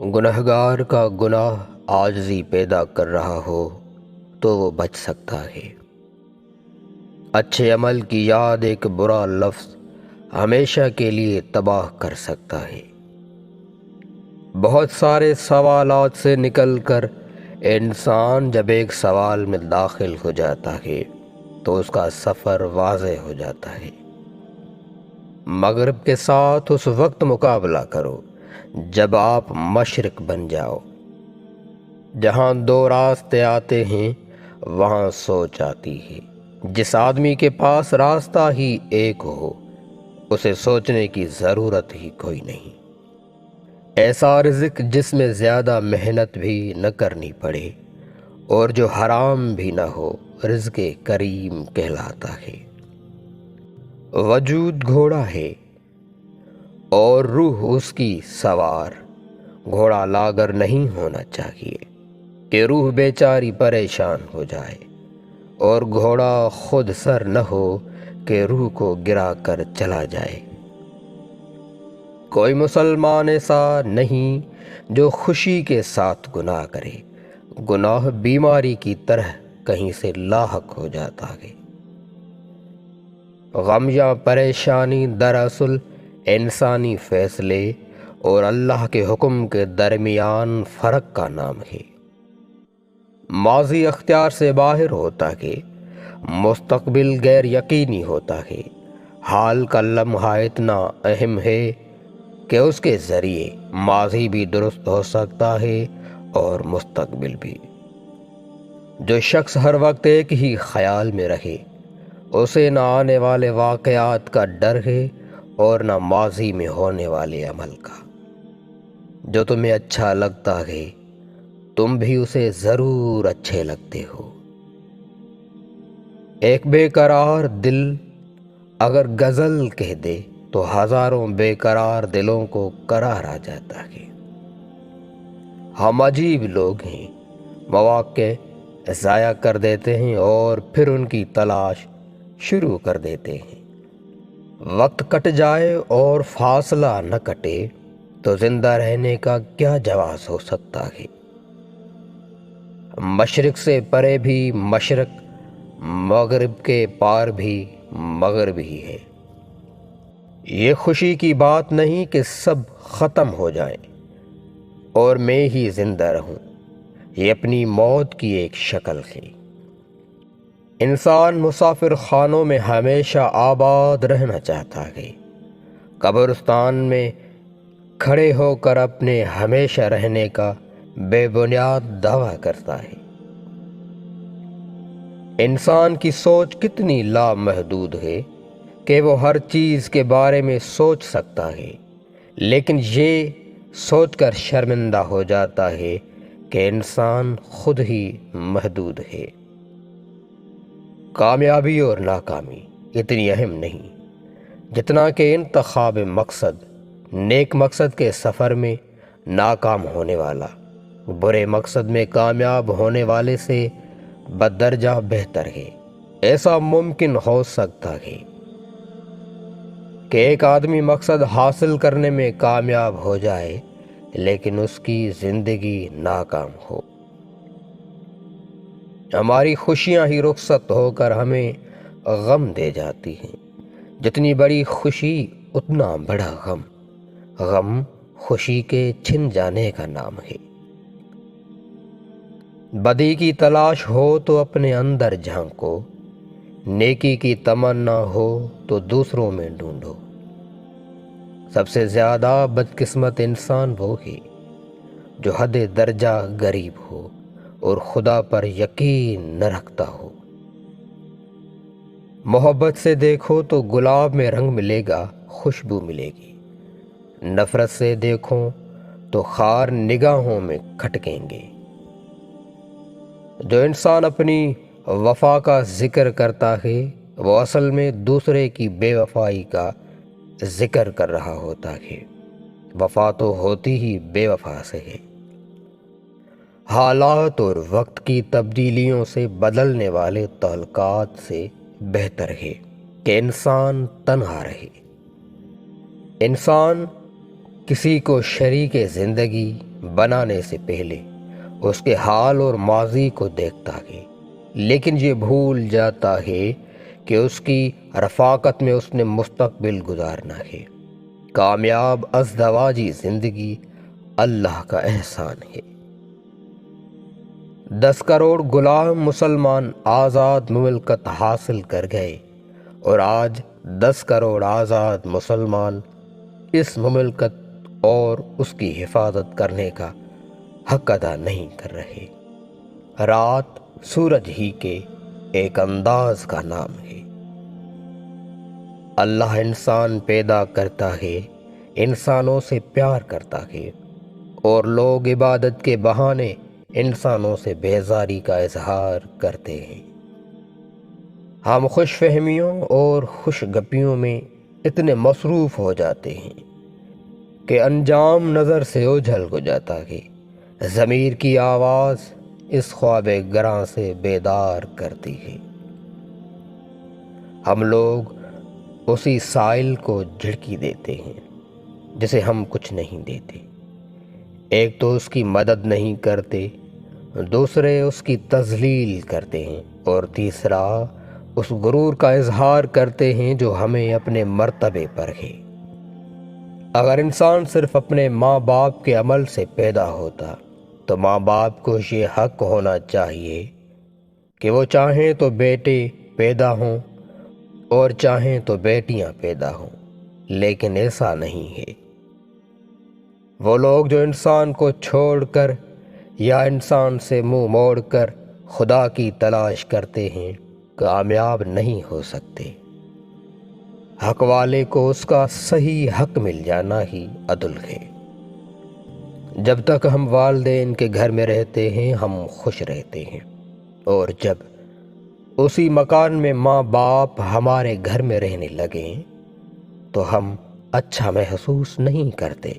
گنہگار کا گناہ عاجزی پیدا کر رہا ہو تو وہ بچ سکتا ہے۔ اچھے عمل کی یاد ایک برا لفظ ہمیشہ کے لیے تباہ کر سکتا ہے۔ بہت سارے سوالات سے نکل کر انسان جب ایک سوال میں داخل ہو جاتا ہے تو اس کا سفر واضح ہو جاتا ہے۔ مغرب کے ساتھ اس وقت مقابلہ کرو جب آپ مشرق بن جاؤ۔ جہاں دو راستے آتے ہیں وہاں سوچ آتی ہے۔ جس آدمی کے پاس راستہ ہی ایک ہو اسے سوچنے کی ضرورت ہی کوئی نہیں۔ ایسا رزق جس میں زیادہ محنت بھی نہ کرنی پڑے اور جو حرام بھی نہ ہو رزق کریم کہلاتا ہے۔ وجود گھوڑا ہے اور روح اس کی سوار۔ گھوڑا لاغر نہیں ہونا چاہیے کہ روح بیچاری پریشان ہو جائے، اور گھوڑا خود سر نہ ہو کہ روح کو گرا کر چلا جائے۔ کوئی مسلمان ایسا نہیں جو خوشی کے ساتھ گناہ کرے۔ گناہ بیماری کی طرح کہیں سے لاحق ہو جاتا ہے۔ غم یا پریشانی دراصل انسانی فیصلے اور اللہ کے حکم کے درمیان فرق کا نام ہے۔ ماضی اختیار سے باہر ہوتا ہے، مستقبل غیر یقینی ہوتا ہے۔ حال کا لمحہ اتنا اہم ہے کہ اس کے ذریعے ماضی بھی درست ہو سکتا ہے اور مستقبل بھی۔ جو شخص ہر وقت ایک ہی خیال میں رہے اسے نہ آنے والے واقعات کا ڈر ہے اور نہ ماضی میں ہونے والے عمل کا۔ جو تمہیں اچھا لگتا ہے تم بھی اسے ضرور اچھے لگتے ہو۔ ایک بے قرار دل اگر غزل کہہ دے تو ہزاروں بے قرار دلوں کو قرار آ جاتا ہے۔ ہم عجیب لوگ ہیں، مواقع ضائع کر دیتے ہیں اور پھر ان کی تلاش شروع کر دیتے ہیں۔ وقت کٹ جائے اور فاصلہ نہ کٹے تو زندہ رہنے کا کیا جواز ہو سکتا ہے۔ مشرق سے پرے بھی مشرق، مغرب کے پار بھی مغرب ہی ہے۔ یہ خوشی کی بات نہیں کہ سب ختم ہو جائیں اور میں ہی زندہ رہوں، یہ اپنی موت کی ایک شکل ہے۔ انسان مسافر خانوں میں ہمیشہ آباد رہنا چاہتا ہے، قبرستان میں کھڑے ہو کر اپنے ہمیشہ رہنے کا بے بنیاد دعویٰ کرتا ہے۔ انسان کی سوچ کتنی لامحدود ہے کہ وہ ہر چیز کے بارے میں سوچ سکتا ہے، لیکن یہ سوچ کر شرمندہ ہو جاتا ہے کہ انسان خود ہی محدود ہے۔ کامیابی اور ناکامی اتنی اہم نہیں جتنا کہ انتخاب مقصد۔ نیک مقصد کے سفر میں ناکام ہونے والا برے مقصد میں کامیاب ہونے والے سے بدرجہ بہتر ہے۔ ایسا ممکن ہو سکتا ہے کہ ایک آدمی مقصد حاصل کرنے میں کامیاب ہو جائے لیکن اس کی زندگی ناکام ہو۔ ہماری خوشیاں ہی رخصت ہو کر ہمیں غم دے جاتی ہیں۔ جتنی بڑی خوشی اتنا بڑا غم۔ غم خوشی کے چھن جانے کا نام ہے۔ بدی کی تلاش ہو تو اپنے اندر جھانکو، نیکی کی تمنا ہو تو دوسروں میں ڈھونڈو۔ سب سے زیادہ بدقسمت انسان وہ ہے جو حد درجہ غریب ہو اور خدا پر یقین نہ رکھتا ہو۔ محبت سے دیکھو تو گلاب میں رنگ ملے گا، خوشبو ملے گی۔ نفرت سے دیکھو تو خار نگاہوں میں کھٹکیں گے۔ جو انسان اپنی وفا کا ذکر کرتا ہے وہ اصل میں دوسرے کی بے وفائی کا ذکر کر رہا ہوتا ہے۔ وفا تو ہوتی ہی بے وفا سے ہے۔ حالات اور وقت کی تبدیلیوں سے بدلنے والے تعلقات سے بہتر ہے کہ انسان تنہا رہے۔ انسان کسی کو شریک زندگی بنانے سے پہلے اس کے حال اور ماضی کو دیکھتا ہے، لیکن یہ بھول جاتا ہے کہ اس کی رفاقت میں اس نے مستقبل گزارنا ہے۔ کامیاب ازدواجی زندگی اللہ کا احسان ہے۔ 10 کروڑ غلام مسلمان آزاد مملکت حاصل کر گئے، اور آج 10 کروڑ آزاد مسلمان اس مملکت اور اس کی حفاظت کرنے کا حق ادا نہیں کر رہے۔ رات سورج ہی کے ایک انداز کا نام ہے۔ اللہ انسان پیدا کرتا ہے، انسانوں سے پیار کرتا ہے، اور لوگ عبادت کے بہانے انسانوں سے بیزاری کا اظہار کرتے ہیں۔ ہم خوش فہمیوں اور خوش گپیوں میں اتنے مصروف ہو جاتے ہیں کہ انجام نظر سے اوجھل ہو جاتا ہے۔ ضمیر کی آواز اس خواب گراں سے بیدار کرتی ہے۔ ہم لوگ اسی سائل کو جھڑکی دیتے ہیں جسے ہم کچھ نہیں دیتے۔ ایک تو اس کی مدد نہیں کرتے، دوسرے اس کی تذلیل کرتے ہیں، اور تیسرا اس غرور کا اظہار کرتے ہیں جو ہمیں اپنے مرتبے پر ہے۔ اگر انسان صرف اپنے ماں باپ کے عمل سے پیدا ہوتا تو ماں باپ کو یہ حق ہونا چاہیے کہ وہ چاہیں تو بیٹے پیدا ہوں اور چاہیں تو بیٹیاں پیدا ہوں، لیکن ایسا نہیں ہے۔ وہ لوگ جو انسان کو چھوڑ کر یا انسان سے منہ موڑ کر خدا کی تلاش کرتے ہیں، کامیاب نہیں ہو سکتے۔ حق والے کو اس کا صحیح حق مل جانا ہی عدل ہے۔ جب تک ہم والدین کے گھر میں رہتے ہیں ہم خوش رہتے ہیں، اور جب اسی مکان میں ماں باپ ہمارے گھر میں رہنے لگیں تو ہم اچھا محسوس نہیں کرتے۔